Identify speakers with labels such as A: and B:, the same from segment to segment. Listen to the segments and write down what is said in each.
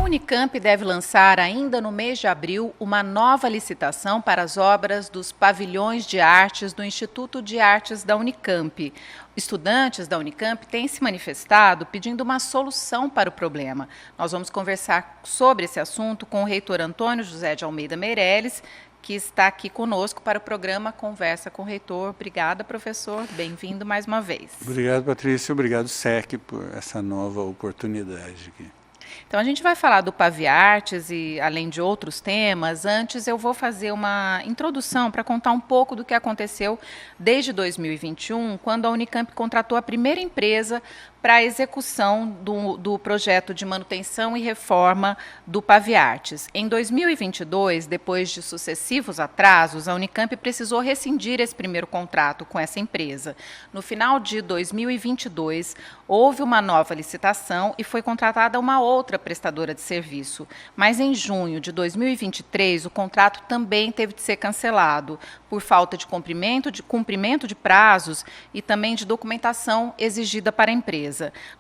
A: Unicamp deve lançar ainda no mês de abril uma nova licitação para as obras dos pavilhões de artes do Instituto de Artes da Unicamp. Estudantes da Unicamp têm se manifestado pedindo uma solução para o problema. Nós vamos conversar sobre esse assunto com o reitor Antônio José de Almeida Meirelles, que está aqui conosco para o programa Conversa com o Reitor. Obrigada, professor. Bem-vindo mais uma vez.
B: Obrigado, Patrícia. Obrigado, SEC, por essa nova oportunidade aqui.
A: Então, a gente vai falar do Paviartes e além de outros temas. Antes, eu vou fazer uma introdução para contar um pouco do que aconteceu desde 2021, quando a Unicamp contratou a primeira empresa para a execução do projeto de manutenção e reforma do Paviartes. Em 2022, depois de sucessivos atrasos, a Unicamp precisou rescindir esse primeiro contrato com essa empresa. No final de 2022, houve uma nova licitação e foi contratada uma outra prestadora de serviço. Mas em junho de 2023, o contrato também teve de ser cancelado por falta de cumprimento de prazos e também de documentação exigida para a empresa.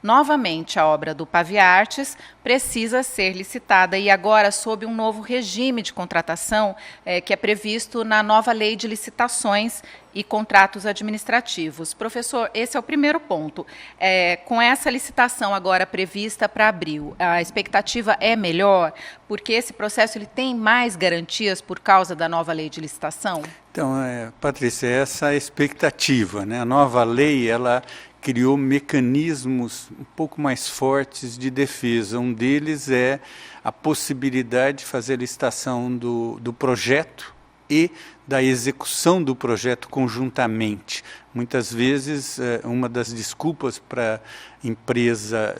A: Novamente, a obra do Paviartes precisa ser licitada e agora sob um novo regime de contratação que é previsto na nova Lei de Licitações e Contratos Administrativos. Professor, esse é o primeiro ponto. Com essa licitação agora prevista para abril, a expectativa é melhor, porque esse processo ele tem mais garantias por causa da nova Lei de Licitação?
B: Então, Patrícia, essa é a expectativa, né? A nova lei, ela criou mecanismos um pouco mais fortes de defesa. Um deles é a possibilidade de fazer a licitação do projeto e da execução do projeto conjuntamente. Muitas vezes, uma das desculpas para a empresa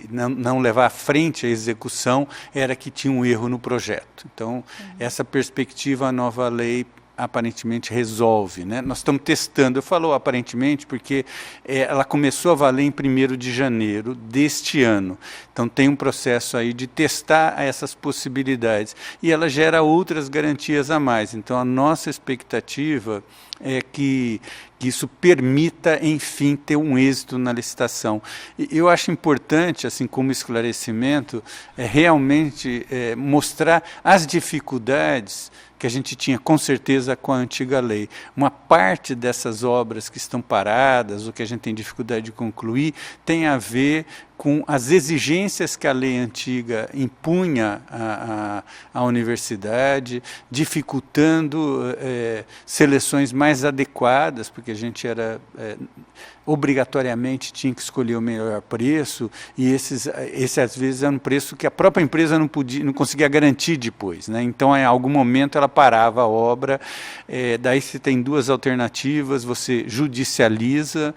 B: não levar à frente a execução era que tinha um erro no projeto. Então, essa perspectiva, a nova lei aparentemente resolve, né? Nós estamos testando, eu falo aparentemente porque ela começou a valer em 1º de janeiro deste ano, então tem um processo aí de testar essas possibilidades e ela gera outras garantias a mais, então a nossa expectativa é que isso permita, enfim, ter um êxito na licitação. E eu acho importante, assim como esclarecimento, realmente mostrar as dificuldades que a gente tinha, com certeza, com a antiga lei. Uma parte dessas obras que estão paradas, ou que a gente tem dificuldade de concluir, tem a ver com as exigências que a lei antiga impunha à universidade, dificultando seleções mais adequadas, porque a gente obrigatoriamente tinha que escolher o melhor preço, e esse às vezes era um preço que a própria empresa não conseguia garantir depois, né? Então, em algum momento, ela parava a obra, daí você tem duas alternativas, você judicializa,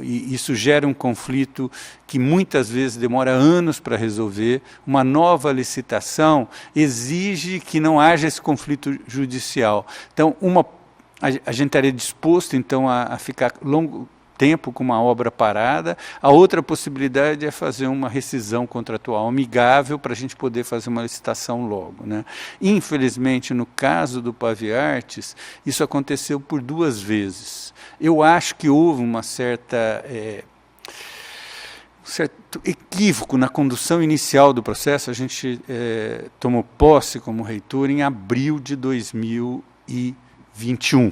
B: e isso gera um conflito que muitas vezes demora anos para resolver. Uma nova licitação exige que não haja esse conflito judicial. Então, a gente estaria disposto, então, a ficar longo tempo com uma obra parada. A outra possibilidade é fazer uma rescisão contratual amigável para a gente poder fazer uma licitação logo, né? Infelizmente, no caso do Paviartes, isso aconteceu por 2 vezes. Eu acho que houve um certo equívoco na condução inicial do processo. A gente tomou posse como reitor em abril de 2021.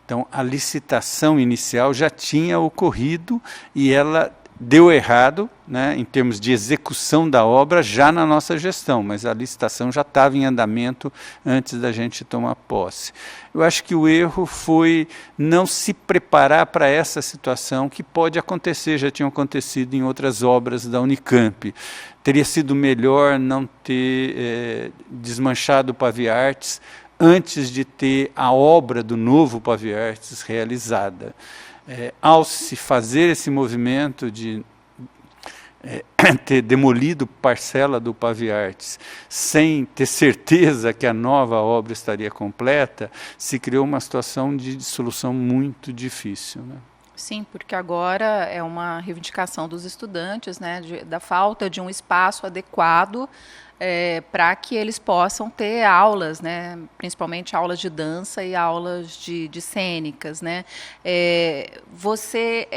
B: Então, a licitação inicial já tinha ocorrido e ela deu errado, né, em termos de execução da obra já na nossa gestão, mas a licitação já estava em andamento antes da gente tomar posse. Eu acho que o erro foi não se preparar para essa situação que pode acontecer, já tinha acontecido em outras obras da Unicamp. Teria sido melhor não ter desmanchado o Paviartes antes de ter a obra do novo Paviartes realizada. Ao se fazer esse movimento de ter demolido parcela do Paviartes sem ter certeza que a nova obra estaria completa, se criou uma situação de dissolução muito difícil, né?
A: Sim, porque agora é uma reivindicação dos estudantes, né, da falta de um espaço adequado para que eles possam ter aulas, né, principalmente aulas de dança e aulas de cênicas, né. Você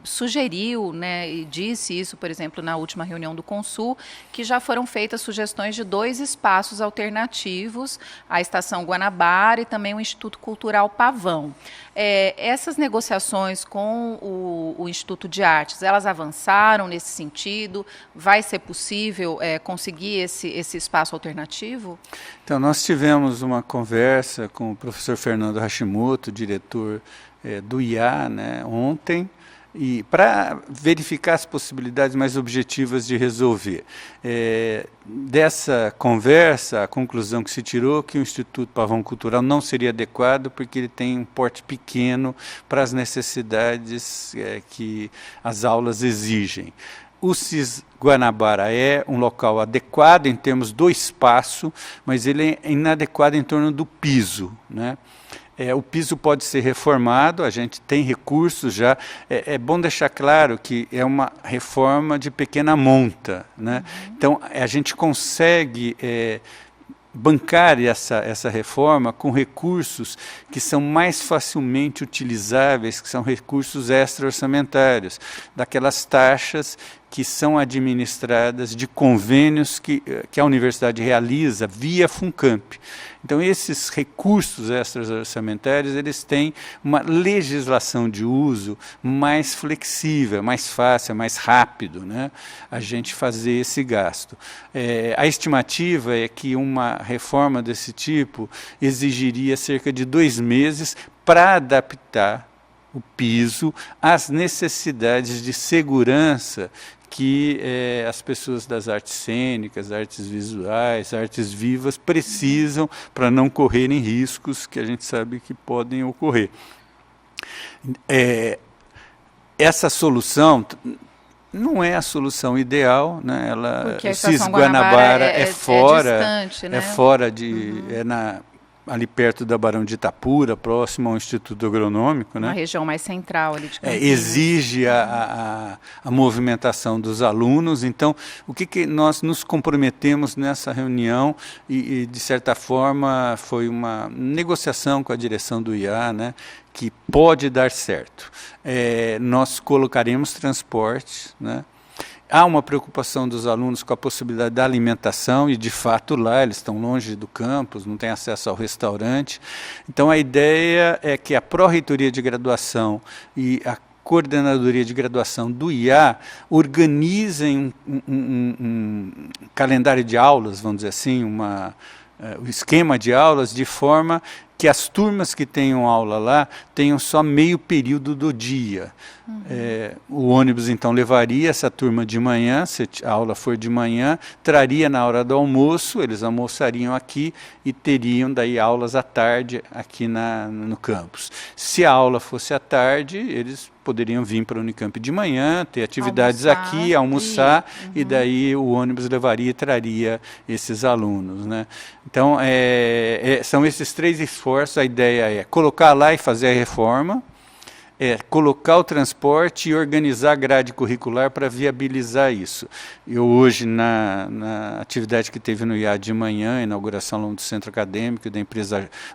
A: sugeriu, né, e disse isso, por exemplo, na última reunião do Consul, que já foram feitas sugestões de 2 espaços alternativos, a Estação Guanabara e também o Instituto Cultural Pavão. Essas negociações com o Instituto de Artes, elas avançaram nesse sentido? Vai ser possível conseguir esse espaço alternativo?
B: Então, nós tivemos uma conversa com o professor Fernando Hashimoto, diretor do IA, né, ontem, e para verificar as possibilidades mais objetivas de resolver. Dessa conversa, a conclusão que se tirou que o Instituto Pavão Cultural não seria adequado porque ele tem um porte pequeno para as necessidades que as aulas exigem. O CIS Guanabara é um local adequado em termos do espaço, mas ele é inadequado em torno do piso, né? O piso pode ser reformado, a gente tem recursos já. É bom deixar claro que é uma reforma de pequena monta, né? Então, a gente consegue bancar essa reforma com recursos que são mais facilmente utilizáveis, que são recursos extra-orçamentários, daquelas taxas que são administradas de convênios que a universidade realiza via FUNCAMP. Então, esses recursos extra-orçamentários, eles têm uma legislação de uso mais flexível, mais fácil, mais rápido, né, a gente fazer esse gasto. A estimativa é que uma reforma desse tipo exigiria cerca de 2 meses para adaptar o piso às necessidades de segurança que as pessoas das artes cênicas, artes visuais, artes vivas precisam para não correrem riscos que a gente sabe que podem ocorrer. Essa solução não é a solução ideal, né?
A: Porque
B: o CIS Guanabara é fora,
A: distante, né?
B: é fora de, ali perto da Barão de Itapura, próximo ao Instituto Agronômico, né?
A: Uma região mais central ali de Campinas.
B: Exige a movimentação dos alunos. Então, o que nós nos comprometemos nessa reunião e, de certa forma, foi uma negociação com a direção do IA, né, que pode dar certo. Nós colocaremos transporte, né? Há uma preocupação dos alunos com a possibilidade da alimentação e, de fato, lá eles estão longe do campus, não têm acesso ao restaurante. Então, a ideia é que a Pró-Reitoria de Graduação e a Coordenadoria de Graduação do IA organizem um calendário de aulas, vamos dizer assim, o esquema de aulas, de forma que as turmas que tenham aula lá tenham só meio período do dia. O ônibus, então, levaria essa turma de manhã, se a aula for de manhã, traria na hora do almoço, eles almoçariam aqui e teriam daí aulas à tarde aqui no campus. Se a aula fosse à tarde, eles poderiam vir para o Unicamp de manhã, ter atividades aqui, almoçar, e daí o ônibus levaria e traria esses alunos, né? Então, são esses 3 esforços. A ideia é colocar lá e fazer a reforma, colocar o transporte e organizar a grade curricular para viabilizar isso. Eu hoje, na atividade que teve no IA de manhã, inauguração do centro acadêmico,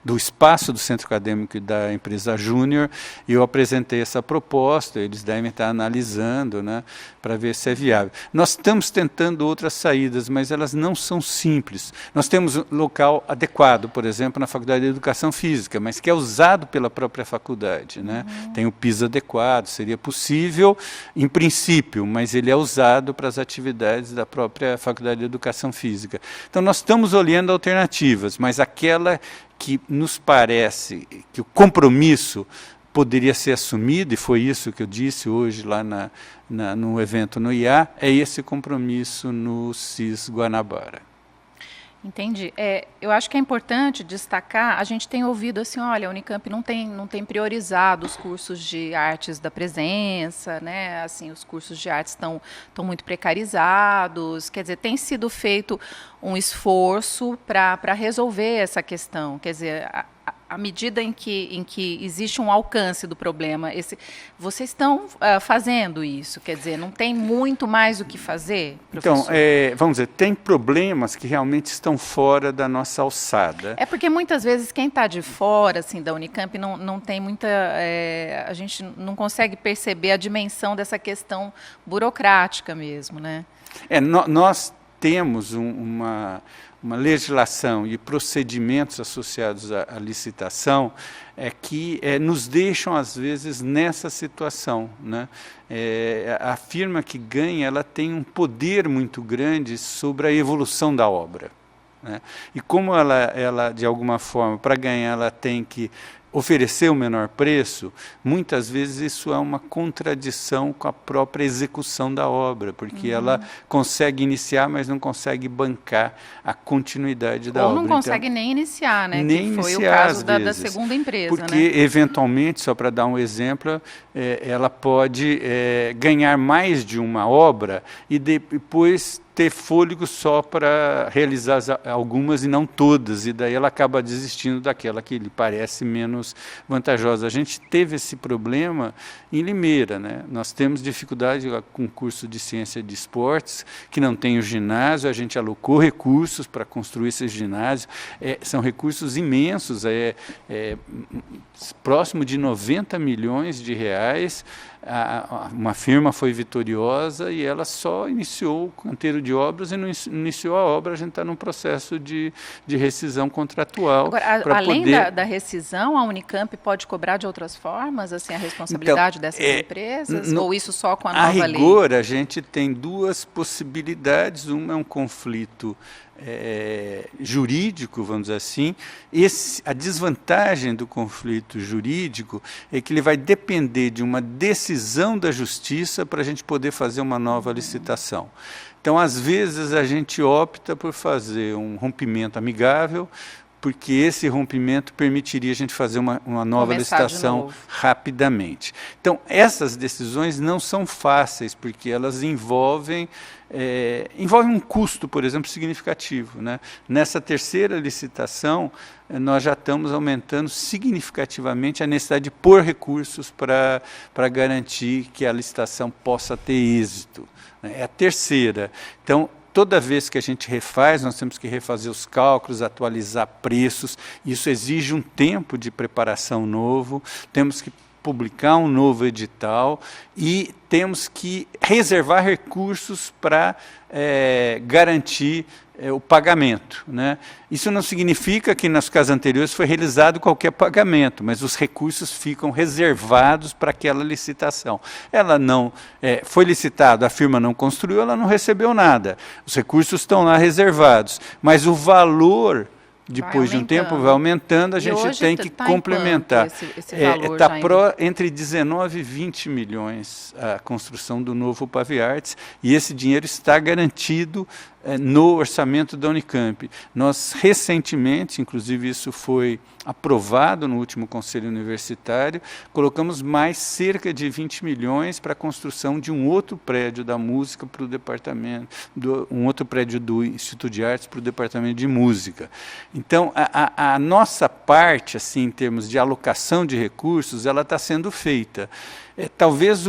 B: do espaço do centro acadêmico e da empresa Júnior, eu apresentei essa proposta, eles devem estar analisando, né, para ver se é viável. Nós estamos tentando outras saídas, mas elas não são simples. Nós temos um local adequado, por exemplo, na Faculdade de Educação Física, mas que é usado pela própria faculdade, né? Tem o piso adequado, seria possível, em princípio, mas ele é usado para as atividades da própria Faculdade de Educação Física. Então, nós estamos olhando alternativas, mas aquela que nos parece que o compromisso poderia ser assumido, e foi isso que eu disse hoje lá no evento no IA, é esse compromisso no CIS Guanabara.
A: Entendi. Eu acho que é importante destacar, a gente tem ouvido assim, olha, a Unicamp não tem priorizado os cursos de artes da presença, né? Assim, os cursos de artes estão muito precarizados, quer dizer, tem sido feito um esforço para resolver essa questão, quer dizer, à medida em que existe um alcance do problema, vocês estão fazendo isso? Quer dizer, não tem muito mais o que fazer, professor?
B: Então, vamos dizer, tem problemas que realmente estão fora da nossa alçada.
A: É porque muitas vezes quem está de fora, assim, da Unicamp, não tem muita... a gente não consegue perceber a dimensão dessa questão burocrática mesmo, né?
B: Nós temos uma legislação e procedimentos associados à licitação que nos deixam, às vezes, nessa situação, né? A firma que ganha, ela tem um poder muito grande sobre a evolução da obra, né? E como ela, de alguma forma, para ganhar, ela tem que oferecer o menor preço, muitas vezes isso é uma contradição com a própria execução da obra, porque ela consegue iniciar, mas não consegue bancar a continuidade da obra.
A: Ou não consegue nem iniciar, né?
B: Nem
A: que foi
B: iniciar,
A: o caso
B: da
A: segunda empresa.
B: Porque,
A: né?
B: eventualmente, só para dar um exemplo, ela pode ganhar mais de uma obra e depois ter fôlego só para realizar algumas e não todas, e daí ela acaba desistindo daquela que lhe parece menos vantajosa. A gente teve esse problema em Limeira, né? Nós temos dificuldade com o curso de ciência de esportes, que não tem o ginásio, a gente alocou recursos para construir esse ginásio, são recursos imensos, próximo de 90 milhões de reais. Uma firma foi vitoriosa e ela só iniciou o canteiro de obras e não iniciou a obra. A gente está num processo de rescisão contratual.
A: Agora, além da rescisão, a Unicamp pode cobrar de outras formas assim, a responsabilidade dessas empresas? Ou isso só com a nova lei?
B: A rigor, a gente tem duas possibilidades. Uma é um conflito jurídico, vamos dizer assim. A desvantagem do conflito jurídico é que ele vai depender de uma decisão da justiça para a gente poder fazer uma nova licitação. Então, às vezes, a gente opta por fazer um rompimento amigável, porque esse rompimento permitiria a gente fazer uma nova licitação rapidamente. Então, essas decisões não são fáceis, porque elas envolvem um custo, por exemplo, significativo, né? Nessa terceira licitação, nós já estamos aumentando significativamente a necessidade de pôr recursos para garantir que a licitação possa ter êxito. É a terceira. Então, toda vez que a gente refaz, nós temos que refazer os cálculos, atualizar preços. Isso exige um tempo de preparação novo. Temos que publicar um novo edital e temos que reservar recursos para garantir o pagamento, né? Isso não significa que nas casas anteriores foi realizado qualquer pagamento, mas os recursos ficam reservados para aquela licitação. Ela não foi licitada, a firma não construiu, ela não recebeu nada. Os recursos estão lá reservados, mas o valor depois de um tempo vai aumentando, a gente tem que complementar. Está entre 19 e 20 milhões a construção do novo Paviartes, e esse dinheiro está garantido no orçamento da Unicamp. Nós recentemente, inclusive isso foi aprovado no último Conselho Universitário, colocamos mais cerca de 20 milhões para a construção de um outro prédio da música para o departamento, um outro prédio do Instituto de Artes para o departamento de música. Então, a nossa parte, assim, em termos de alocação de recursos, ela está sendo feita. Talvez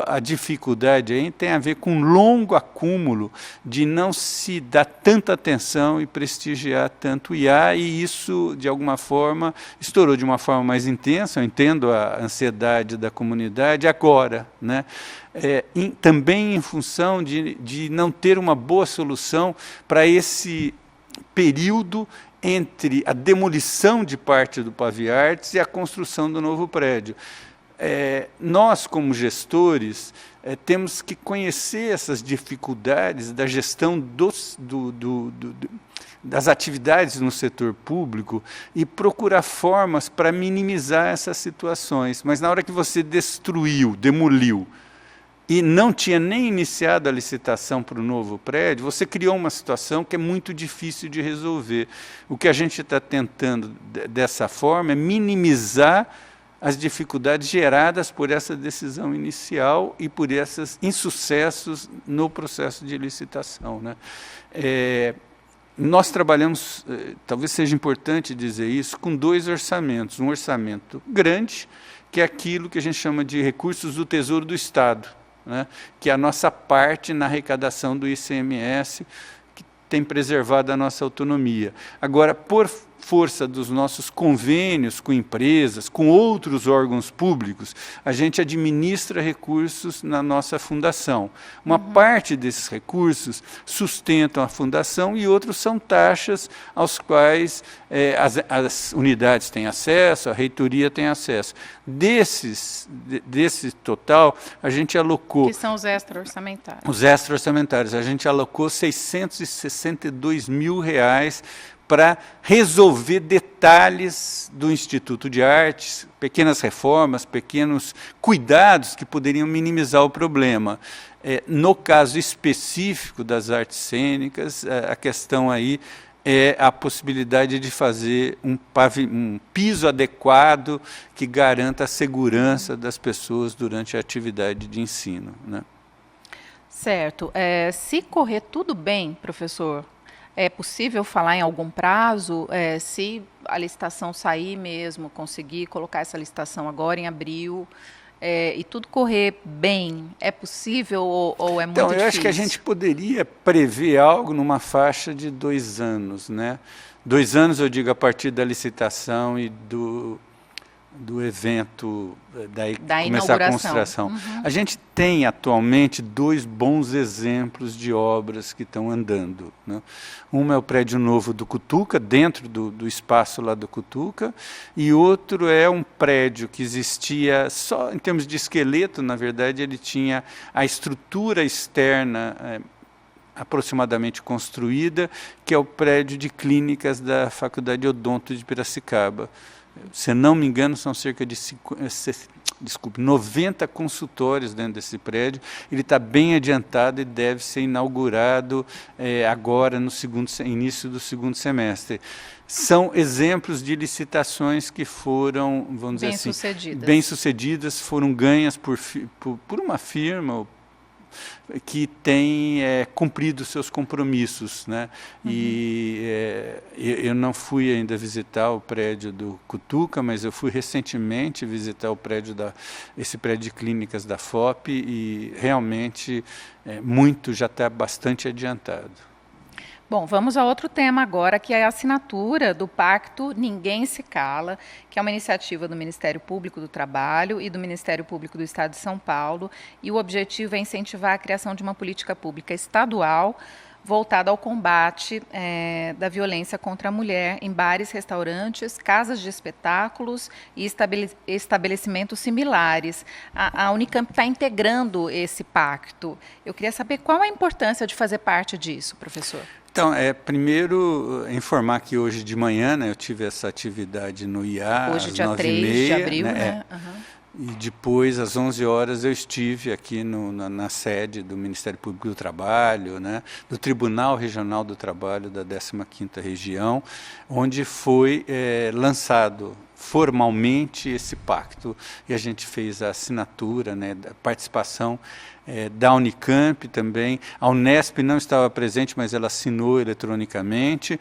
B: a dificuldade aí tenha a ver com um longo acúmulo de não se dar tanta atenção e prestigiar tanto o IA, e isso, de alguma forma, estourou de uma forma mais intensa. Eu entendo a ansiedade da comunidade agora, né? Também em função de não ter uma boa solução para esse período entre a demolição de parte do Paviartes e a construção do novo prédio. Nós, como gestores, temos que conhecer essas dificuldades da gestão das atividades no setor público e procurar formas para minimizar essas situações. Mas na hora que você demoliu, e não tinha nem iniciado a licitação para o novo prédio, você criou uma situação que é muito difícil de resolver. O que a gente está tentando, dessa forma, é minimizar as dificuldades geradas por essa decisão inicial e por esses insucessos no processo de licitação, né? nós trabalhamos, talvez seja importante dizer isso, com 2 orçamentos. Um orçamento grande, que é aquilo que a gente chama de recursos do Tesouro do Estado, né? Que é a nossa parte na arrecadação do ICMS, que tem preservado a nossa autonomia. Agora, por força dos nossos convênios com empresas, com outros órgãos públicos, a gente administra recursos na nossa fundação. Uma parte desses recursos sustentam a fundação e outros são taxas aos quais as unidades têm acesso, a reitoria tem acesso. Desse total, a gente alocou...
A: Que são os extra-orçamentários.
B: Os extra-orçamentários. A gente alocou R$ 662 mil para resolver detalhes do Instituto de Artes, pequenas reformas, pequenos cuidados que poderiam minimizar o problema. No caso específico das artes cênicas, a questão aí é a possibilidade de fazer um piso adequado que garanta a segurança das pessoas durante a atividade de ensino, né?
A: Certo. Se correr tudo bem, professor, é possível falar em algum prazo, se a licitação sair mesmo, conseguir colocar essa licitação agora em abril, e tudo correr bem, é possível ou é muito difícil?
B: Então, eu acho que a gente poderia prever algo numa faixa de 2 anos, né? 2 anos, eu digo, a partir da licitação e do evento,
A: da
B: começar a construção. A gente tem atualmente 2 bons exemplos de obras que estão andando, né? Uma é o prédio novo do Cutuca, dentro do espaço lá do Cutuca, e outro é um prédio que existia só em termos de esqueleto, na verdade ele tinha a estrutura externa aproximadamente construída, que é o prédio de clínicas da Faculdade Odonto de Piracicaba. Se não me engano, são cerca de 90 consultórios dentro desse prédio. Ele está bem adiantado e deve ser inaugurado agora no início do segundo semestre. São exemplos de licitações que foram, vamos dizer assim, bem-sucedidas, foram ganhas por uma firma que tem cumprido seus compromissos, né? E eu não fui ainda visitar o prédio do Cutuca, mas eu fui recentemente visitar esse prédio de clínicas da FOP e realmente muito já está bastante adiantado.
A: Bom, vamos a outro tema agora, que é a assinatura do Pacto Ninguém Se Cala, que é uma iniciativa do Ministério Público do Trabalho e do Ministério Público do Estado de São Paulo, e o objetivo é incentivar a criação de uma política pública estadual voltada ao combate da violência contra a mulher em bares, restaurantes, casas de espetáculos e estabelecimentos similares. A Unicamp está integrando esse pacto. Eu queria saber qual a importância de fazer parte disso, professor.
B: Então, primeiro informar que hoje de manhã, né, eu tive essa atividade no IA,
A: hoje,
B: às
A: dia 3 de abril, né?
B: E depois, às 11 horas, eu estive aqui na sede do Ministério Público do Trabalho, né, do Tribunal Regional do Trabalho da 15ª Região, onde foi lançado formalmente esse pacto, e a gente fez a assinatura, né, da participação da Unicamp também. A Unesp não estava presente, mas ela assinou eletronicamente,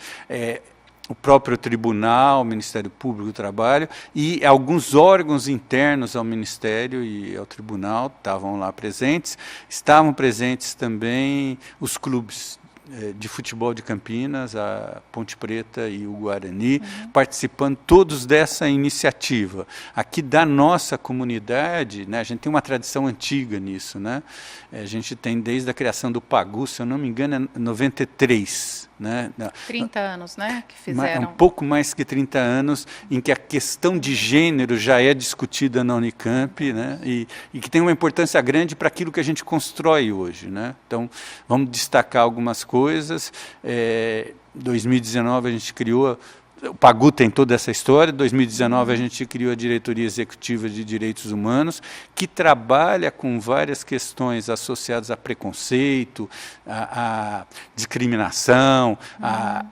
B: o próprio tribunal, o Ministério Público do Trabalho e alguns órgãos internos ao Ministério e ao tribunal estavam lá presentes. Estavam presentes também os clubes de futebol de Campinas, a Ponte Preta e o Guarani, participando todos dessa iniciativa. Aqui da nossa comunidade, né, a gente tem uma tradição antiga nisso, né? A gente tem desde a criação do PAGU, se eu não me engano, é 93. Né?
A: 30 anos, né, que fizeram.
B: Um pouco mais que 30 anos, em que a questão de gênero já é discutida na Unicamp, né? E que tem uma importância grande para aquilo que a gente constrói hoje, né? Então, vamos destacar algumas coisas. 2019 a gente criou, o PAGU tem toda essa história. Em 2019 a gente criou a Diretoria Executiva de Direitos Humanos, que trabalha com várias questões associadas a preconceito, a discriminação, a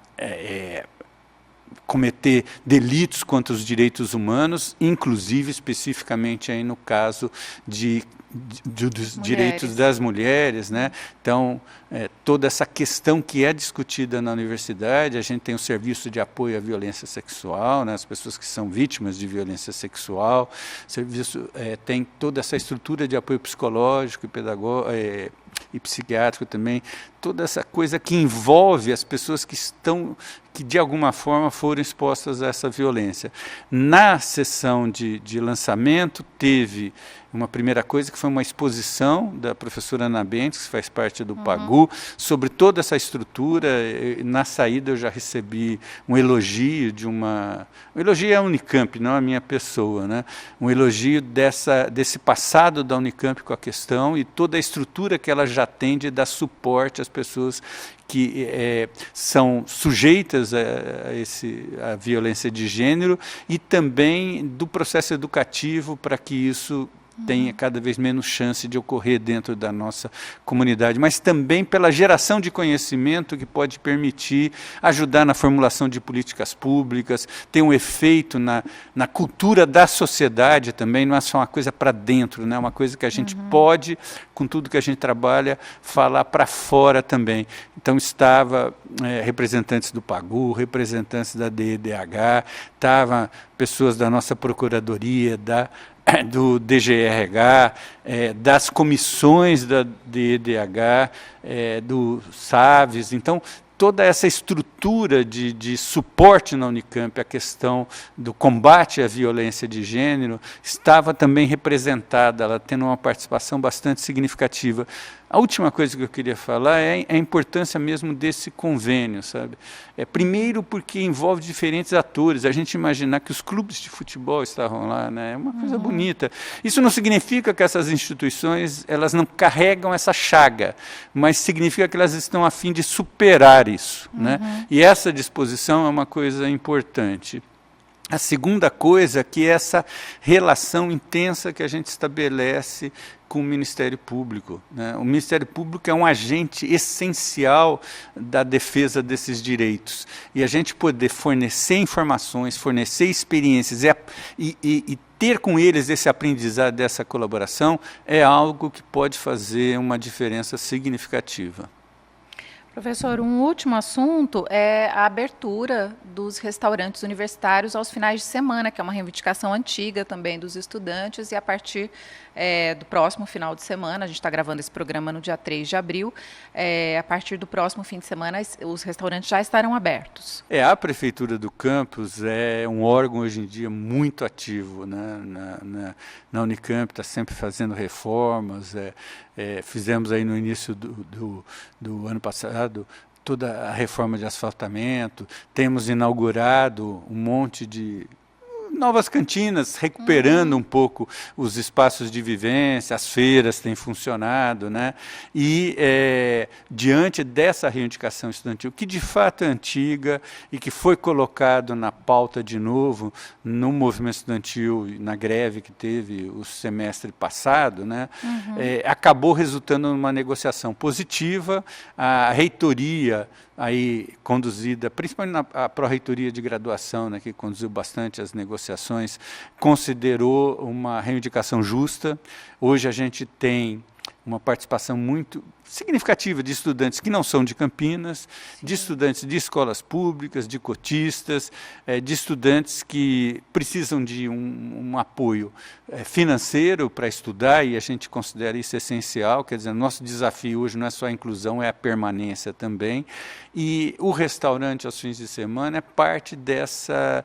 B: cometer delitos contra os direitos humanos, inclusive especificamente aí no caso de dos direitos das mulheres, né? Então, toda essa questão que é discutida na universidade, a gente tem o serviço de apoio à violência sexual, né? As pessoas que são vítimas de violência sexual, serviço, tem toda essa estrutura de apoio psicológico e pedagógico, e psiquiátrico também, toda essa coisa que envolve as pessoas que de alguma forma foram expostas a essa violência. Na sessão de lançamento teve uma primeira coisa que foi uma exposição da professora Ana Bentes, que faz parte do PAGU, sobre toda essa estrutura. Na saída eu já recebi um elogio um elogio à Unicamp, não à minha pessoa, né? Um elogio desse passado da Unicamp com a questão e toda a estrutura que ela já tem de dar suporte às pessoas que são sujeitas a violência de gênero e também do processo educativo para que isso tenha cada vez menos chance de ocorrer dentro da nossa comunidade, mas também pela geração de conhecimento que pode permitir ajudar na formulação de políticas públicas, ter um efeito na cultura da sociedade também, não é só uma coisa para dentro, né? Uma coisa que a gente pode, com tudo que a gente trabalha, falar para fora também. Então estava representantes do PAGU, representantes da DEDH, estavam pessoas da nossa Procuradoria, do DGRH, das comissões da DEDH, do SAVES. Então, toda essa estrutura de suporte na Unicamp à questão do combate à violência de gênero estava também representada, ela tendo uma participação bastante significativa. A última coisa que eu queria falar é a importância mesmo desse convênio, sabe? Primeiro porque envolve diferentes atores, a gente imaginar que os clubes de futebol estavam lá, né? É uma coisa bonita. Isso não significa que essas instituições elas não carregam essa chaga, mas significa que elas estão a fim de superar isso, né? E essa disposição é uma coisa importante. A segunda coisa é que essa relação intensa que a gente estabelece com o Ministério Público, né? O Ministério Público é um agente essencial da defesa desses direitos. E a gente poder fornecer informações, fornecer experiências e ter com eles esse aprendizado dessa colaboração é algo que pode fazer uma diferença significativa.
A: Professor, um último assunto é a abertura dos restaurantes universitários aos finais de semana, que é uma reivindicação antiga também dos estudantes, e a partir do próximo final de semana, a gente está gravando esse programa no dia 3 de abril, a partir do próximo fim de semana os restaurantes já estarão abertos.
B: A Prefeitura do Campus é um órgão hoje em dia muito ativo, né? Na Unicamp, está sempre fazendo reformas, fizemos aí no início do ano passado toda a reforma de asfaltamento, temos inaugurado um monte de novas cantinas, recuperando um pouco os espaços de vivência, as feiras têm funcionado, né? E diante dessa reivindicação estudantil, que de fato é antiga e que foi colocado na pauta de novo no movimento estudantil, na greve que teve o semestre passado, né? Acabou resultando numa negociação positiva. A reitoria aí conduzida, principalmente a pró-reitoria de graduação, né, que conduziu bastante as negociações, considerou uma reivindicação justa. Hoje a gente tem uma participação muito significativa de estudantes que não são de Campinas, de estudantes de escolas públicas, de cotistas, de estudantes que precisam de um apoio financeiro para estudar, e a gente considera isso essencial. Quer dizer, nosso desafio hoje não é só a inclusão, é a permanência também. E o restaurante aos fins de semana é parte dessa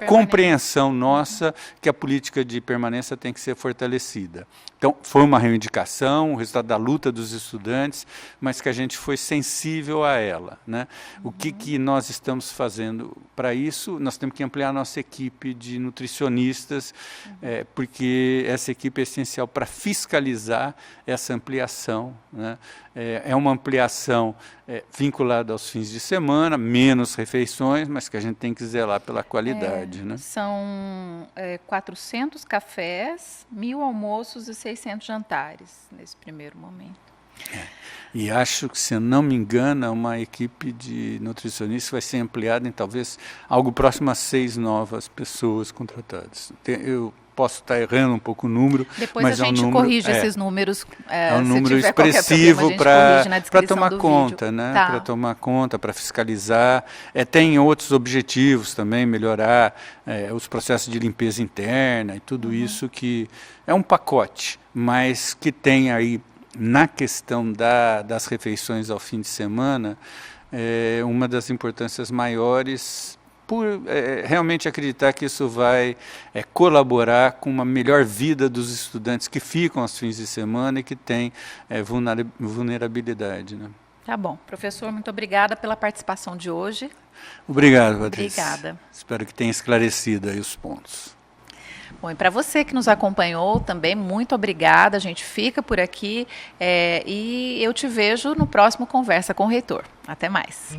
B: compreensão nossa que a política de permanência tem que ser fortalecida. Então, foi uma reivindicação, o resultado da luta dos estudantes, mas que a gente foi sensível a ela, né? O que nós estamos fazendo para isso? Nós temos que ampliar a nossa equipe de nutricionistas, porque essa equipe é essencial para fiscalizar essa ampliação, né? É uma ampliação vinculada aos fins de semana, menos refeições, mas que a gente tem que zelar pela qualidade, né?
A: São 400 cafés, 1.000 almoços e 600 jantares nesse primeiro momento.
B: E acho que, se eu não me engano, uma equipe de nutricionistas vai ser ampliada em talvez algo próximo a 6 novas pessoas contratadas. Eu posso estar errando um pouco o número,
A: depois
B: mas
A: a gente corrige esses números.
B: É um número expressivo para tomar conta, né?
A: Tá.
B: Para tomar conta, para fiscalizar. Tem outros objetivos também, melhorar os processos de limpeza interna e tudo isso, que é um pacote, mas que tem aí, na questão das refeições ao fim de semana, uma das importâncias maiores, por realmente acreditar que isso vai colaborar com uma melhor vida dos estudantes que ficam aos fins de semana e que têm vulnerabilidade, né?
A: Tá bom. Professor, muito obrigada pela participação de hoje.
B: Obrigado, Patrícia.
A: Obrigada.
B: Espero que tenha esclarecido aí os pontos.
A: Bom, e para você que nos acompanhou também, muito obrigada. A gente fica por aqui e eu te vejo no próximo Conversa com o Reitor. Até mais.